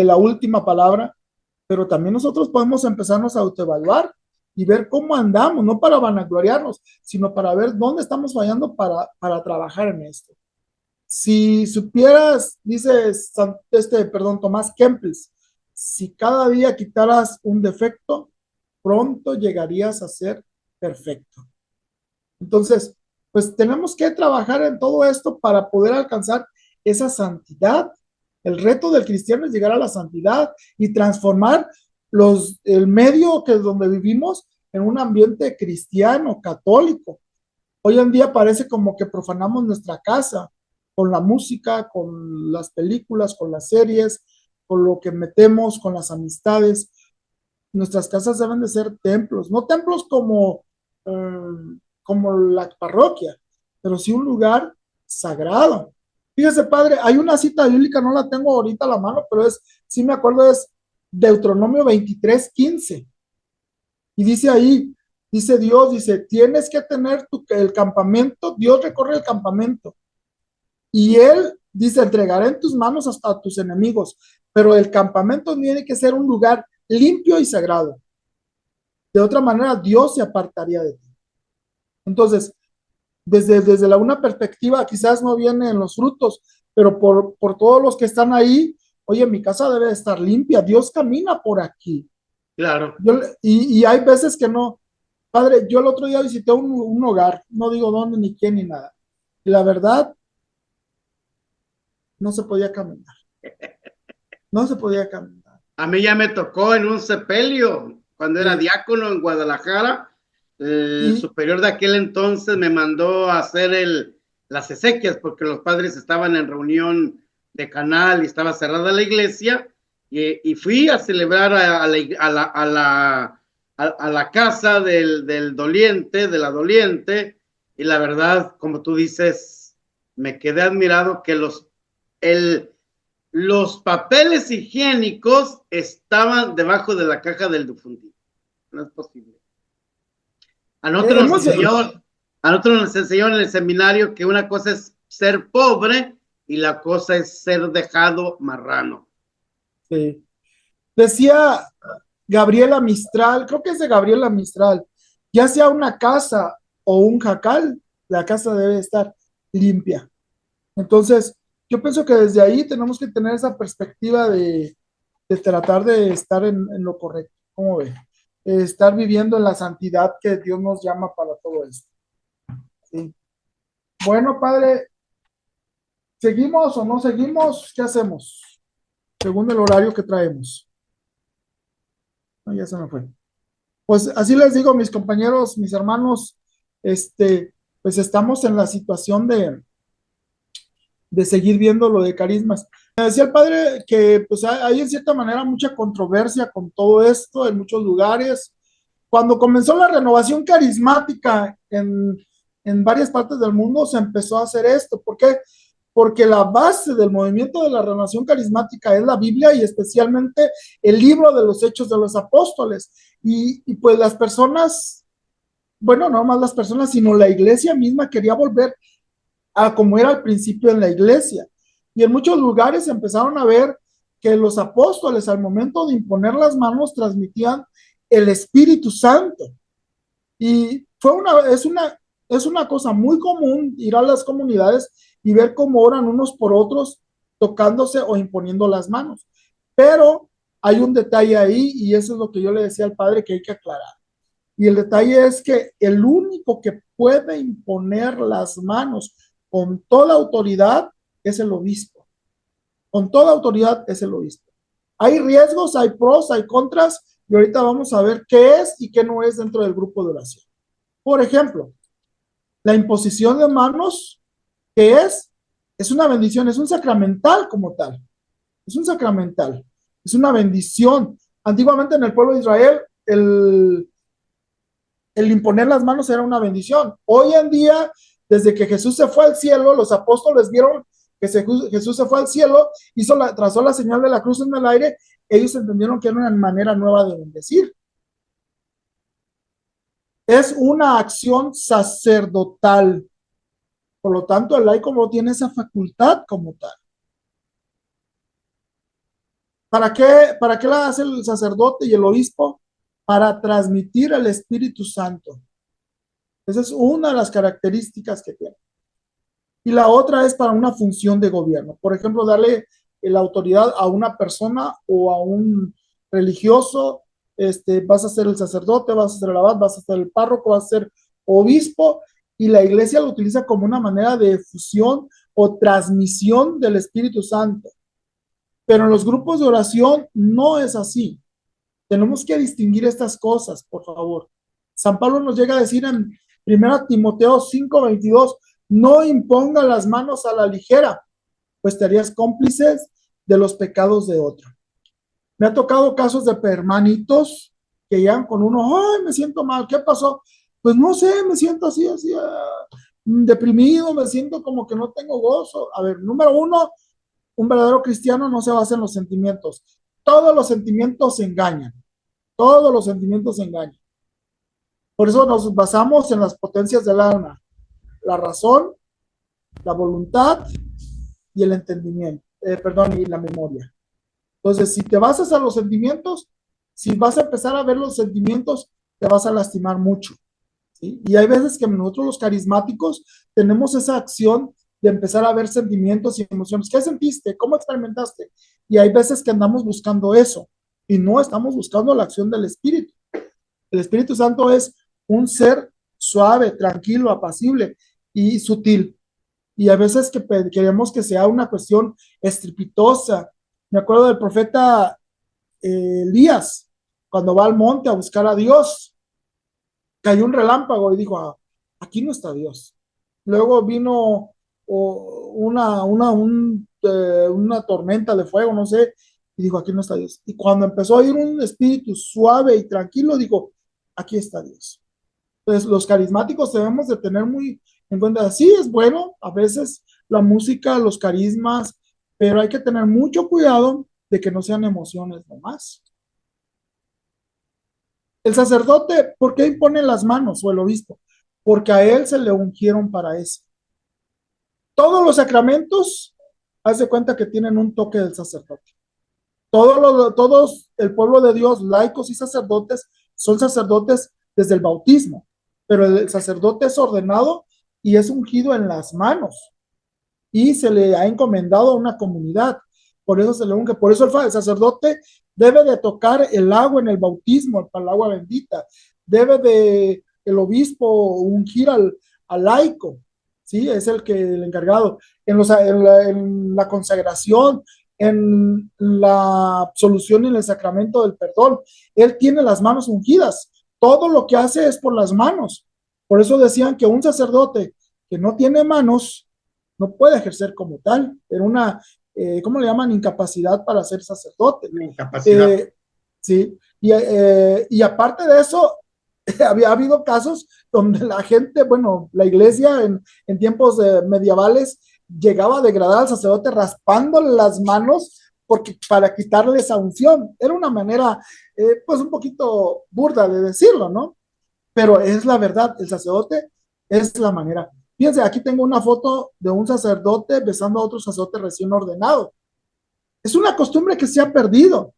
la última palabra, pero también nosotros podemos empezarnos a autoevaluar y ver cómo andamos, no para vanagloriarnos, sino para ver dónde estamos fallando para trabajar en esto. Si supieras, dice Tomás Kempis, si cada día quitaras un defecto, pronto llegarías a ser perfecto. Entonces, pues tenemos que trabajar en todo esto para poder alcanzar esa santidad. El reto del cristiano es llegar a la santidad y transformar el medio donde vivimos en un ambiente cristiano, católico. Hoy en día parece como que profanamos nuestra casa con la música, con las películas, con las series, con lo que metemos, con las amistades. Nuestras casas deben de ser templos, no templos como la parroquia, pero sí un lugar sagrado. Fíjese, padre, hay una cita bíblica, no la tengo ahorita a la mano, pero sí me acuerdo, es Deuteronomio 23:15. Y dice ahí, dice Dios, dice, tienes que tener el campamento, Dios recorre el campamento. Y Él dice, entregaré en tus manos hasta tus enemigos, pero el campamento tiene que ser un lugar limpio y sagrado. De otra manera, Dios se apartaría de ti. Entonces, desde una perspectiva, quizás no viene en los frutos, pero por todos los que están ahí, oye, mi casa debe estar limpia, Dios camina por aquí. Claro. Y hay veces que no. Padre, yo el otro día visité un hogar, no digo dónde, ni quién, ni nada. Y la verdad, no se podía caminar. No se podía caminar. A mí ya me tocó en un sepelio, cuando era diácono en Guadalajara. El superior de aquel entonces me mandó a hacer las exequias porque los padres estaban en reunión de canal y estaba cerrada la iglesia, y fui a celebrar a la casa del doliente, de la doliente, y la verdad, como tú dices, me quedé admirado que los papeles higiénicos estaban debajo de la caja del difunto. No es posible. A nosotros nos enseñó en el seminario que una cosa es ser pobre y la cosa es ser dejado marrano. Sí. Decía Gabriela Mistral, creo que es de Gabriela Mistral, ya sea una casa o un jacal, la casa debe estar limpia. Entonces, yo pienso que desde ahí tenemos que tener esa perspectiva de tratar de estar en lo correcto. ¿Cómo ve? Estar viviendo en la santidad que Dios nos llama para todo esto. ¿Sí? Bueno, padre, ¿seguimos o no seguimos? ¿Qué hacemos? Según el horario que traemos. No, ya se me fue. Pues así les digo, mis compañeros, mis hermanos, pues estamos en la situación de seguir viendo lo de carismas. Me decía el padre que pues hay en cierta manera mucha controversia con todo esto en muchos lugares. Cuando comenzó la renovación carismática en varias partes del mundo se empezó a hacer esto. ¿Por qué? Porque la base del movimiento de la renovación carismática es la Biblia y especialmente el libro de los Hechos de los Apóstoles. Y pues las personas, bueno, no más las personas, sino la iglesia misma quería volver a como era al principio en la iglesia. Y en muchos lugares empezaron a ver que los apóstoles al momento de imponer las manos transmitían el Espíritu Santo. Y es una cosa muy común ir a las comunidades y ver cómo oran unos por otros tocándose o imponiendo las manos. Pero hay un detalle ahí y eso es lo que yo le decía al padre que hay que aclarar. Y el detalle es que el único que puede imponer las manos con toda autoridad es el obispo. Con toda autoridad es el obispo. Hay riesgos, hay pros, hay contras, y ahorita vamos a ver qué es y qué no es dentro del grupo de oración. Por ejemplo, la imposición de manos, ¿qué es? Es una bendición, es un sacramental como tal. Es un sacramental, es una bendición. Antiguamente en el pueblo de Israel, el imponer las manos era una bendición. Hoy en día, desde que Jesús se fue al cielo, los apóstoles vieron que Jesús se fue al cielo, trazó la señal de la cruz en el aire, ellos entendieron que era una manera nueva de bendecir. Es una acción sacerdotal. Por lo tanto, el laico no tiene esa facultad como tal. ¿Para qué la hace el sacerdote y el obispo? Para transmitir el Espíritu Santo. Esa es una de las características que tiene. Y la otra es para una función de gobierno. Por ejemplo, darle la autoridad a una persona o a un religioso. Vas a ser el sacerdote, vas a ser el abad, vas a ser el párroco, vas a ser obispo, y la iglesia lo utiliza como una manera de fusión o transmisión del Espíritu Santo. Pero en los grupos de oración no es así. Tenemos que distinguir estas cosas, por favor. San Pablo nos llega a decir en 1 Timoteo 5:22, no imponga las manos a la ligera, pues te harías cómplices de los pecados de otro. Me ha tocado casos de hermanitos que llegan con uno, ay, me siento mal, ¿qué pasó? Pues no sé, me siento así, deprimido, me siento como que no tengo gozo. A ver, número uno, un verdadero cristiano no se basa en los sentimientos. Todos los sentimientos se engañan. Todos los sentimientos se engañan. Por eso nos basamos en las potencias del alma, la razón, la voluntad y el entendimiento, y la memoria. Entonces, si te basas a los sentimientos, si vas a empezar a ver los sentimientos, te vas a lastimar mucho, ¿sí? Y hay veces que nosotros los carismáticos tenemos esa acción de empezar a ver sentimientos y emociones. ¿Qué sentiste? ¿Cómo experimentaste? Y hay veces que andamos buscando eso y no estamos buscando la acción del Espíritu. El Espíritu Santo es un ser suave, tranquilo, apacible y sutil. Y a veces que queremos que sea una cuestión estrepitosa. Me acuerdo del profeta Elías, cuando va al monte a buscar a Dios, cayó un relámpago y dijo, ah, aquí no está Dios. Luego vino una tormenta de fuego, no sé, y dijo, aquí no está Dios. Y cuando empezó a oír un espíritu suave y tranquilo, dijo, aquí está Dios. Entonces, los carismáticos debemos de tener muy en cuenta, sí es bueno, a veces la música, los carismas, pero hay que tener mucho cuidado de que no sean emociones nomás. El sacerdote, ¿por qué impone las manos o el obispo? Porque a él se le ungieron para eso. Todos los sacramentos, haz de cuenta que tienen un toque del sacerdote. Todos el pueblo de Dios, laicos y sacerdotes, son sacerdotes desde el bautismo, pero el sacerdote es ordenado y es ungido en las manos y se le ha encomendado a una comunidad. Por eso se le unge, por eso el sacerdote debe de tocar el agua en el bautismo, para el agua bendita. El obispo ungir al laico, ¿sí? Es el encargado. En la consagración, en la absolución y en el sacramento del perdón, él tiene las manos ungidas. Todo lo que hace es por las manos. Por eso decían que un sacerdote que no tiene manos no puede ejercer como tal. Era una, ¿cómo le llaman? Incapacidad para ser sacerdote. Incapacidad. Sí. Y aparte de eso, había habido casos donde la gente, bueno, la iglesia en tiempos medievales llegaba a degradar al sacerdote raspándole las manos porque para quitarle esa unción. Era una manera, pues un poquito burda de decirlo, ¿no? Pero es la verdad, el sacerdote es la manera. Fíjense, aquí tengo una foto de un sacerdote besando a otro sacerdote recién ordenado. Es una costumbre que se ha perdido,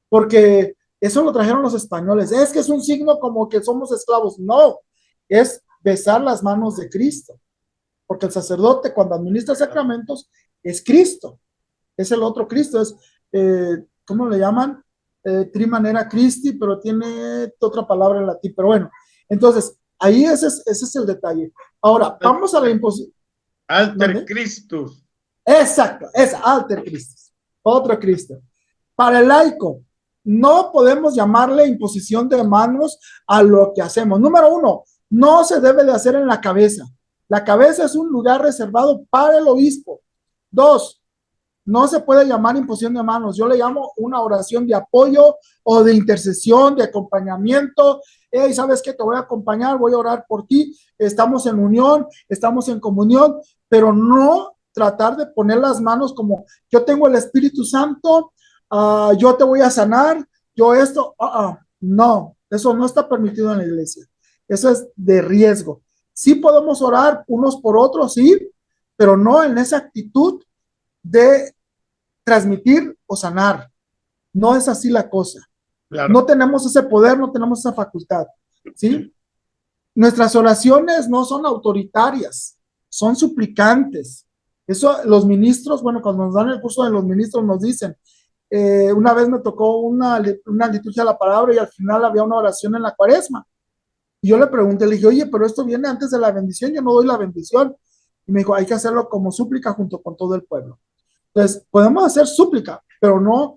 porque eso lo trajeron los españoles. Es que es un signo como que somos esclavos. No, es besar las manos de Cristo, porque el sacerdote cuando administra sacramentos es Cristo, es el otro Cristo, es, ¿cómo le llaman? Trimanera Christi, pero tiene otra palabra en latín, pero bueno, entonces, ahí ese es el detalle. Ahora, vamos a la imposición. Alter Christus. Exacto, es Alter Christus, otro Cristo. Para el laico, no podemos llamarle imposición de manos a lo que hacemos. Número uno, no se debe de hacer en la cabeza. La cabeza es un lugar reservado para el obispo. Dos, no se puede llamar imposición de manos. Yo le llamo una oración de apoyo o de intercesión, de acompañamiento. Hey, ¿sabes qué? Te voy a acompañar, voy a orar por ti. Estamos en unión, estamos en comunión, pero no tratar de poner las manos como yo tengo el Espíritu Santo, yo te voy a sanar, yo esto. No, eso no está permitido en la iglesia. Eso es de riesgo. Sí podemos orar unos por otros, sí, pero no en esa actitud de transmitir o sanar. No es así la cosa. Claro. No tenemos ese poder, no tenemos esa facultad. ¿Sí? Nuestras oraciones no son autoritarias, son suplicantes. Eso los ministros, bueno, cuando nos dan el curso de los ministros nos dicen, una vez me tocó una liturgia de la palabra y al final había una oración en la cuaresma. Y yo le pregunté, le dije, oye, pero esto viene antes de la bendición, yo no doy la bendición. Y me dijo, hay que hacerlo como súplica junto con todo el pueblo. Entonces, podemos hacer súplica, pero no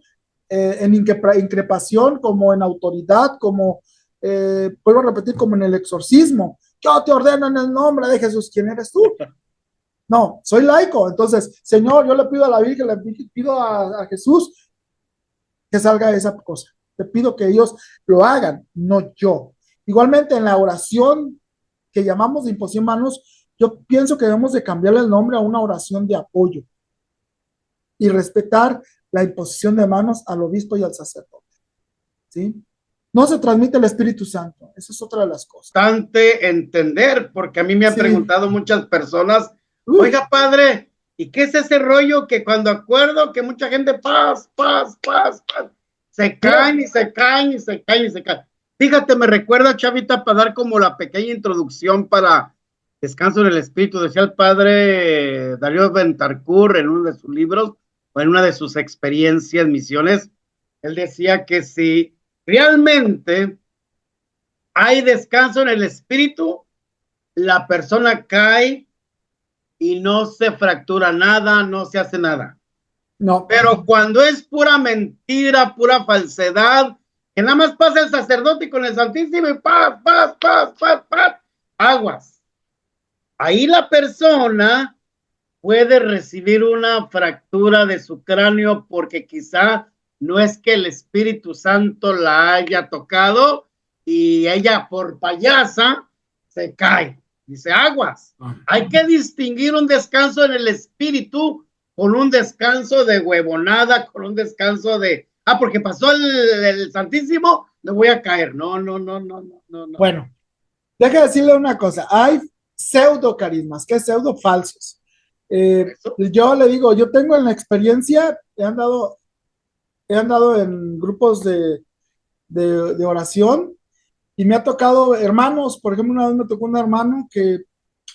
en increpación, como en autoridad, como, vuelvo a repetir, como en el exorcismo. Yo te ordeno en el nombre de Jesús. ¿Quién eres tú? No, soy laico. Entonces, Señor, yo le pido a la Virgen, le pido a Jesús que salga esa cosa. Te pido que ellos lo hagan, no yo. Igualmente, en la oración que llamamos de imposición de manos, yo pienso que debemos de cambiarle el nombre a una oración de apoyo y respetar la imposición de manos al obispo y al sacerdote. ¿Sí? No se transmite el Espíritu Santo. Esa es otra de las cosas. Bastante entender, porque a mí me han preguntado muchas personas, oiga, padre, ¿y qué es ese rollo que cuando acuerdo que mucha gente paz, se caen y se caen y se caen y se caen? Fíjate, me recuerda, Chavita, para dar como la pequeña introducción para Descanso en el Espíritu. Decía el padre Darío Bentarcourt en uno de sus libros, o en una de sus experiencias, misiones, él decía que si realmente hay descanso en el espíritu, la persona cae y no se fractura nada, no se hace nada. No. Pero cuando es pura mentira, pura falsedad, que nada más pasa el sacerdote con el Santísimo y paz, aguas. Ahí la persona puede recibir una fractura de su cráneo porque quizá no es que el Espíritu Santo la haya tocado y ella por payasa se cae. Dice, aguas. Hay que distinguir un descanso en el espíritu con un descanso de huevonada, con un descanso de, porque pasó el Santísimo, me voy a caer. No. Bueno, déjame decirle una cosa. Hay pseudo carismas, que es pseudo falsos. Yo le digo, yo tengo en la experiencia, he andado en grupos de oración y me ha tocado hermanos. Por ejemplo, una vez me tocó un hermano que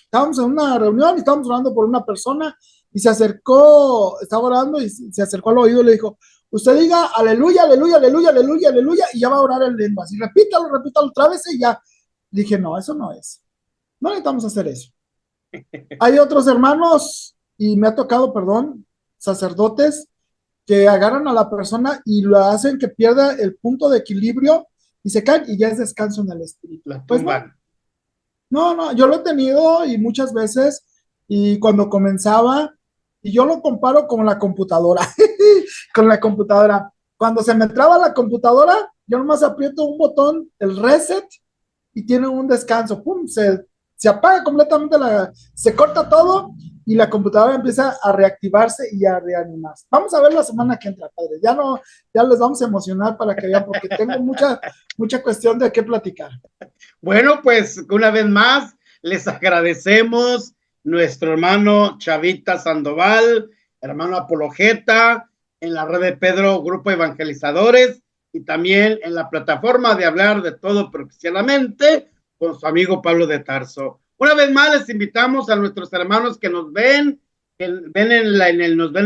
estábamos en una reunión y estábamos orando por una persona y se acercó, estaba orando y se acercó al oído y le dijo, usted diga aleluya, aleluya, aleluya, aleluya, aleluya, y ya va a orar en lenguas. Y repítalo otra vez y ya. Dije, no, eso no es. No necesitamos hacer eso. Hay otros hermanos, y me ha tocado, sacerdotes, que agarran a la persona y lo hacen que pierda el punto de equilibrio y se caen y ya es descanso en el espíritu. Pues no, yo lo he tenido y muchas veces, y cuando comenzaba, y yo lo comparo con la computadora, cuando se me traba la computadora, yo nomás aprieto un botón, el reset, y tienen un descanso, pum, se apaga completamente, se corta todo y la computadora empieza a reactivarse y a reanimarse. Vamos a ver la semana que entra, padre. Ya les vamos a emocionar para que vean, porque tengo mucha cuestión de qué platicar. Bueno, pues una vez más les agradecemos nuestro hermano Chavita Sandoval, hermano Apologeta, en la red de Pedro Grupo Evangelizadores y también en la plataforma de Hablar de Todo Cristianamente con su amigo Pablo de Tarso. Una vez más les invitamos a nuestros hermanos que nos ven, nos ven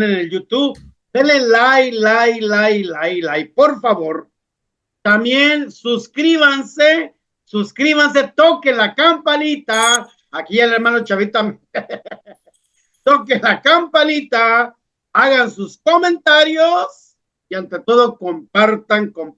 en el YouTube, denle like, por favor. También suscríbanse, toquen la campanita. Aquí el hermano Chavita, toquen la campanita, hagan sus comentarios y ante todo compartan con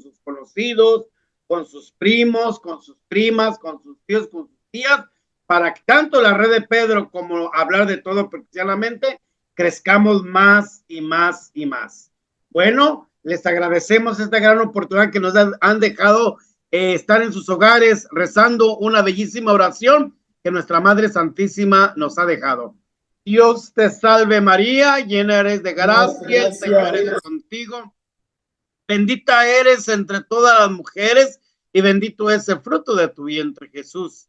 sus conocidos, con sus primos, con sus primas, con sus tíos, con sus tías, para que tanto la red de Pedro como Hablar de Todo Cristianamente crezcamos más y más y más. Bueno, les agradecemos esta gran oportunidad que nos han dejado estar en sus hogares rezando una bellísima oración que nuestra Madre Santísima nos ha dejado. Dios te salve María, llena eres de gracia, el Señor es contigo. Bendita eres entre todas las mujeres y bendito es el fruto de tu vientre, Jesús.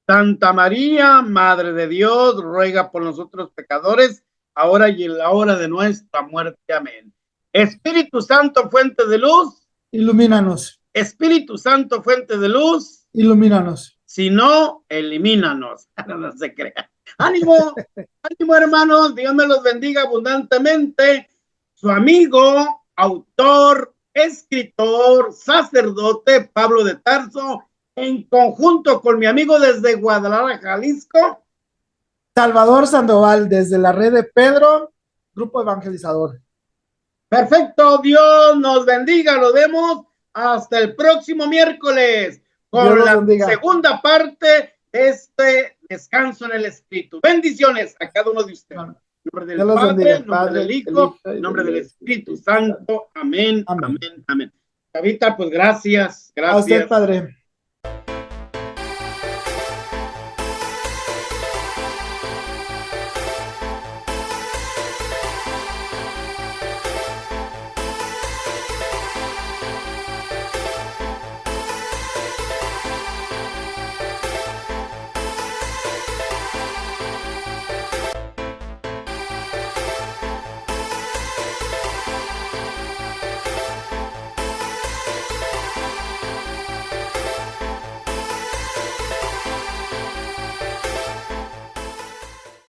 Santa María, Madre de Dios, ruega por nosotros pecadores, ahora y en la hora de nuestra muerte. Amén. Espíritu Santo, fuente de luz, ilumínanos. Espíritu Santo, fuente de luz, ilumínanos. Si no, elimínanos. No se crea. Ánimo, ánimo hermanos, Dios me los bendiga abundantemente. Su amigo, autor, escritor, sacerdote Pablo de Tarso, en conjunto con mi amigo desde Guadalajara, Jalisco, Salvador Sandoval, desde la red de Pedro, Grupo Evangelizador. Perfecto, Dios nos bendiga, nos vemos hasta el próximo miércoles con la segunda parte de este descanso en el Espíritu. Bendiciones a cada uno de ustedes. En nombre del Padre, en nombre del Hijo, en nombre del Espíritu Santo. Amén, amén, amén. Chavita, pues gracias. A usted, Padre.